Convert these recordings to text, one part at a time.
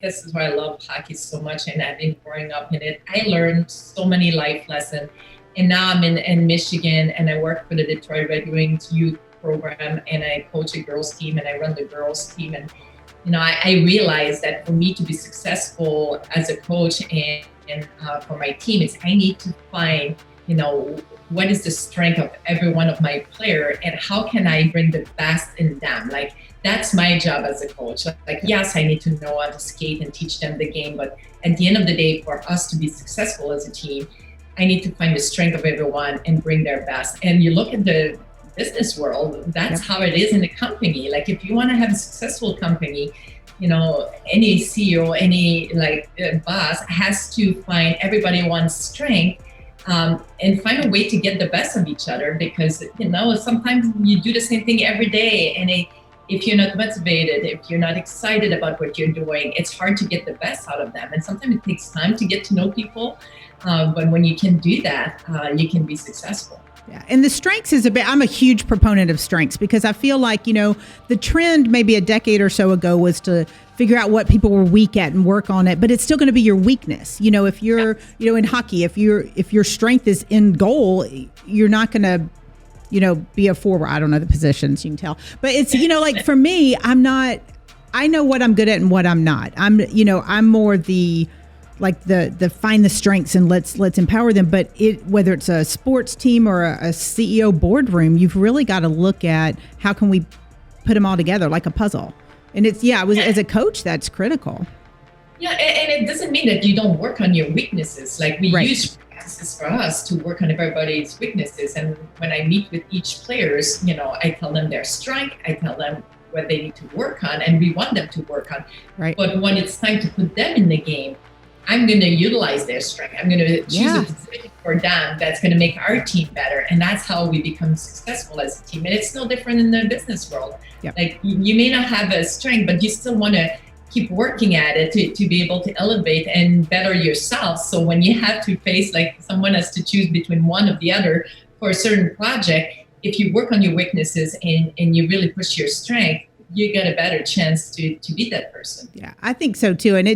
this is why I love hockey so much, and I've been growing up in it. I learned so many life lessons. And now I'm in Michigan, and I work for the Detroit Red Wings youth program, and I coach a girls team, and I run the girls team. And I realized that for me to be successful as a coach and for my team is I need to find, what is the strength of every one of my player, and how can I bring the best in them? Like, that's my job as a coach. Like, yes, I need to know how to skate and teach them the game, but at the end of the day, for us to be successful as a team, I need to find the strength of everyone and bring their best. And you look at the business world, that's how it is in a company. Like, if you want to have a successful company, any CEO, any boss has to find everybody one's strength, and find a way to get the best of each other, because sometimes you do the same thing every day, and if you're not motivated, if you're not excited about what you're doing, it's hard to get the best out of them. And sometimes it takes time to get to know people, but when you can do that, you can be successful. Yeah. And the strengths I'm a huge proponent of strengths, because I feel like, the trend maybe a decade or so ago was to figure out what people were weak at and work on it, but it's still going to be your weakness. If you're, in hockey, if your strength is in goal, you're not going to, be a forward. I don't know the positions, you can tell, but it's, like for me, I know what I'm good at and what I'm not. I'm more the find the strengths and let's empower them. But whether it's a sports team or a CEO boardroom, you've really got to look at how can we put them all together like a puzzle. And as a coach, that's critical. Yeah, and it doesn't mean that you don't work on your weaknesses. Like, we use practices for us to work on everybody's weaknesses. And when I meet with each players, I tell them their strength, I tell them what they need to work on, and we want them to work on. Right. But when it's time to put them in the game, I'm going to utilize their strength. I'm going to choose a position for them that's going to make our team better. And that's how we become successful as a team. And it's no different in the business world. Yep. Like, you may not have a strength, but you still want to keep working at it to be able to elevate and better yourself. So when you have to face, someone has to choose between one or the other for a certain project, if you work on your weaknesses and you really push your strength, you get a better chance to beat that person. Yeah, I think so too. And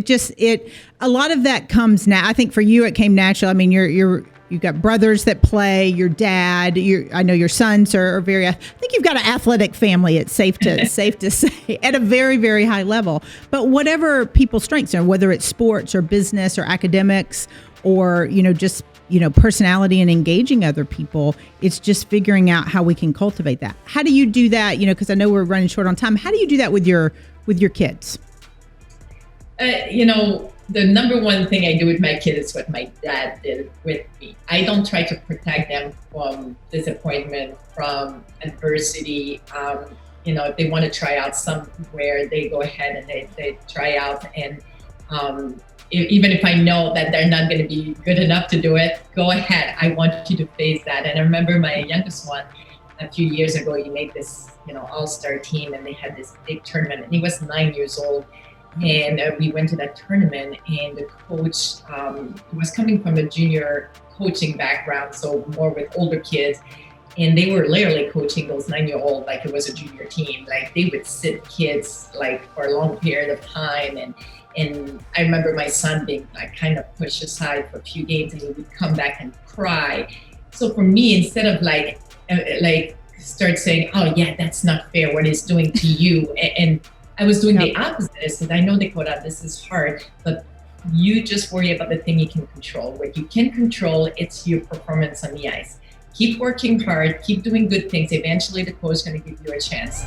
a lot of that comes now. I think for you, it came natural. I mean, you've got brothers that play, your dad, I know your sons are very, I think you've got an athletic family. It's safe to say at a very, very high level, but whatever people's strengths are, whether it's sports or business or academics or, just personality and engaging other people, it's just figuring out how we can cultivate that. How do you do that? Because I know we're running short on time. How do you do that with your kids? The number one thing I do with my kids is what my dad did with me. I don't try to protect them from disappointment, from adversity. If they want to try out somewhere, they go ahead and they try out. And even if I know that they're not going to be good enough to do it, go ahead. I want you to face that. And I remember my youngest one, a few years ago, he made this, all-star team, and they had this big tournament, and he was 9 years old. And we went to that tournament, and the coach was coming from a junior coaching background, so more with older kids. And they were literally coaching those 9-year-old like it was a junior team. Like, they would sit kids for a long period of time. And I remember my son being kind of pushed aside for a few games, and he would come back and cry. So for me, instead of start saying, "Oh yeah, that's not fair, what he's doing to you," and I was doing the opposite. I said, "I know, Dakota, this is hard, but you just worry about the thing you can control. What you can control, it's your performance on the ice. Keep working hard, keep doing good things. Eventually the coach is going to give you a chance."